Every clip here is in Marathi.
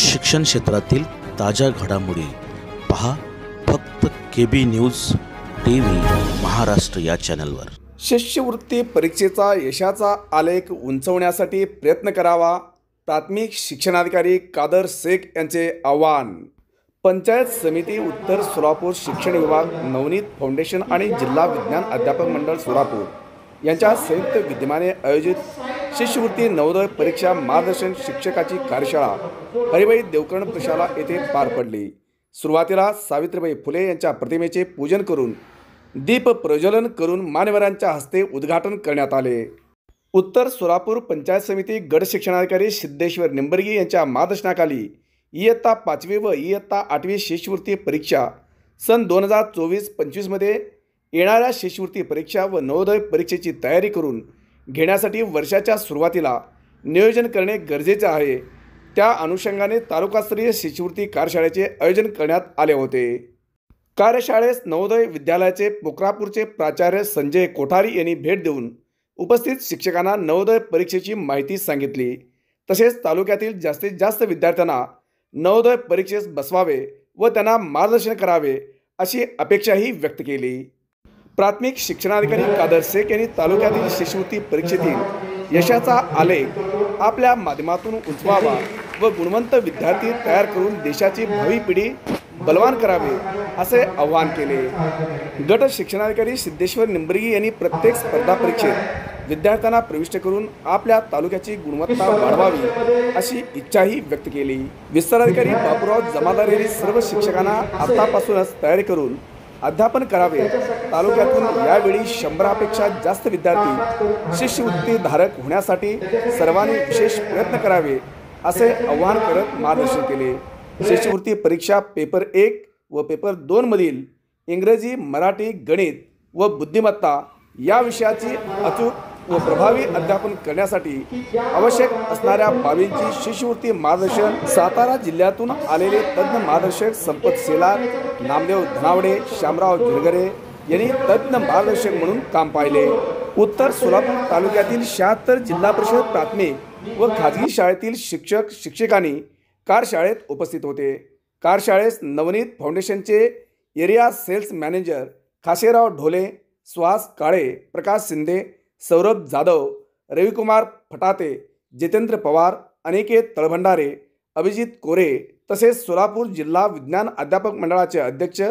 शिक्षण क्षेत्रातील ताज्या घडामोडी पहा फक्त KB न्यूज TV महाराष्ट्र या चॅनलवर। शिष्यवृत्ती परीक्षेचा यशाचा आलेख उंचवण्यासाठी प्रयत्न करावा, प्राथमिक शिक्षणाधिकारी कादर शेख यांचे आवाहन। पंचायत समिती उत्तर सोलापूर शिक्षण विभाग, नवनीत फाउंडेशन आणि जिल्हा विज्ञान अध्यापक मंडळ सोलापूर यांच्या संयुक्त विद्यमाने आयोजित शिष्यवृत्ती नवोदय परीक्षा मार्गदर्शन शिक्षकाची कार्यशाळा हरिभाई देवकरण प्रशाला येथे पार पडली। सुरुवातीला सावित्रीबाई फुले यांच्या प्रतिमेचे पूजन करून दीप प्रज्वलन करून मान्यवरांच्या हस्ते उद्घाटन करण्यात आले। उत्तर सोलापूर पंचायत समिती गट शिक्षणाधिकारी सिद्धेश्वर निंबर्गी यांच्या मार्गदर्शनाखाली इयत्ता 5वी व इयत्ता 8वी शिष्यवृत्ती परीक्षा सन 2024-25 मध्ये येणाऱ्या शिष्यवृत्ती परीक्षा व नवोदय परीक्षेची तयारी करून घेण्यासाठी वर्षाच्या सुरुवातीला नियोजन करणे गरजेचे आहे। त्या अनुषंगाने तालुकास्तरीय शिष्यवृत्ती कार्यशाळेचे आयोजन करण्यात आले होते। कार्यशाळेस नवोदय विद्यालयाचे पोखरापूरचे प्राचार्य संजय कोठारी यांनी भेट देऊन उपस्थित शिक्षकांना नवोदय परीक्षेची माहिती सांगितली। तसेच तालुक्यातील जास्तीत जास्त विद्यार्थ्यांना नवोदय परीक्षेस बसवावे व त्यांना मार्गदर्शन करावे अशी अपेक्षाही व्यक्त केली। प्राथमिक शिक्षणाधिकारी कादर शेख यांनी तालुक्यातील शिष्यवृत्ती परीक्षेतील यशाचा आलेख आपल्या माध्यमातून उंचवावा व गुणवंत विद्यार्थी तयार करून देशाची भावी पिढी बलवान करावे असे आवाहन केले। गट शिक्षणाधिकारी सिद्धेश्वर निंबर्गी यांनी प्रत्येक स्पर्धा परीक्षेत विद्यार्थ्यांना प्रविष्ट करून आपल्या तालुक्याची गुणवत्ता वाढवावी अशी इच्छाही व्यक्त केली। विस्ताराधिकारी बापूराव जमादार यांनी सर्व शिक्षकांना आतापासूनच तयारी करून अध्यापन करावे। तालुक्यातून यावेळी 100पेक्षा जास्त विद्यार्थी शिष्यवृत्ती धारक होण्यासाठी सर्वांनी विशेष प्रयत्न करावे असे आवाहन करत मार्गदर्शन केले। शिष्यवृत्ती परीक्षा पेपर 1 व पेपर 2 मधील इंग्रजी, मराठी, गणित व बुद्धिमत्ता या विषयाची अचूक व प्रभावी अध्यापन करण्यासाठी आवश्यक असणाऱ्या बाबींची शिष्यवृत्ती मार्गदर्शन सातारा जिल्ह्यातून आलेले तज्ञ मार्गदर्शक संपत सेलार, नामदेव धनावडे, शामराव झुरगरे यांनी तज्ञ मार्गदर्शक म्हणून काम पाहिले। उत्तर सोलापूर तालुक्यातील 76 जिल्हा परिषद प्राथमिक व खाजगी शाळेतील शिक्षक शिक्षिकांनी कार्यशाळेत उपस्थित होते। कार्यशाळेस नवनीत फाउंडेशनचे area sales manager Khaserao Dhole, Suhas Kale, Prakash Shinde, Saurabh Jadhav, Ravikumar Phatate, Jitendra Pawar, Aniket Talbhandare, Abhijit Kore तसेच सोलापूर जिल्हा विज्ञान अध्यापक मंडळाचे अध्यक्ष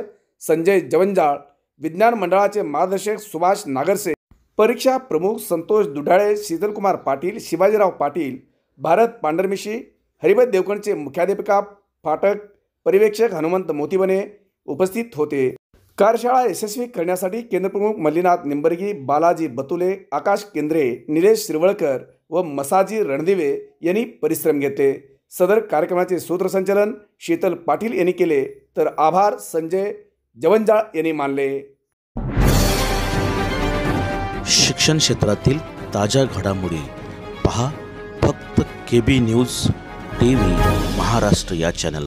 संजय जवंजाळ, विज्ञान मंडळाचे मार्गदर्शक सुभाष नागरसे, परीक्षा प्रमुख संतोष दुधाळे, शीतलकुमार पाटील, शिवाजीराव पाटील, भारत पांढरमिशी, हरिभाई देवकणचे मुख्याध्यापिका फाटक, पर्यवेक्षक हनुमंत मोतीबने उपस्थित होते। कार्यशाळा यशस्वी करण्यासाठी केंद्रप्रमुख मल्लीनाथ निंबर्गी, बालाजी बतुले, आकाश केंद्रे, निलेश शिरवळकर व मसाजी रणदिवे यांनी परिश्रम घेतले। सदर कार्यक्रमाचे सूत्रसंचालन शीतल पाटील यांनी केले तर आभार संजय जवंजाळ यांनी मानले। शिक्षण क्षेत्रातील ताज्या घडामोडी पहा फक्त KB न्यूज TV महाराष्ट्र या चॅनल।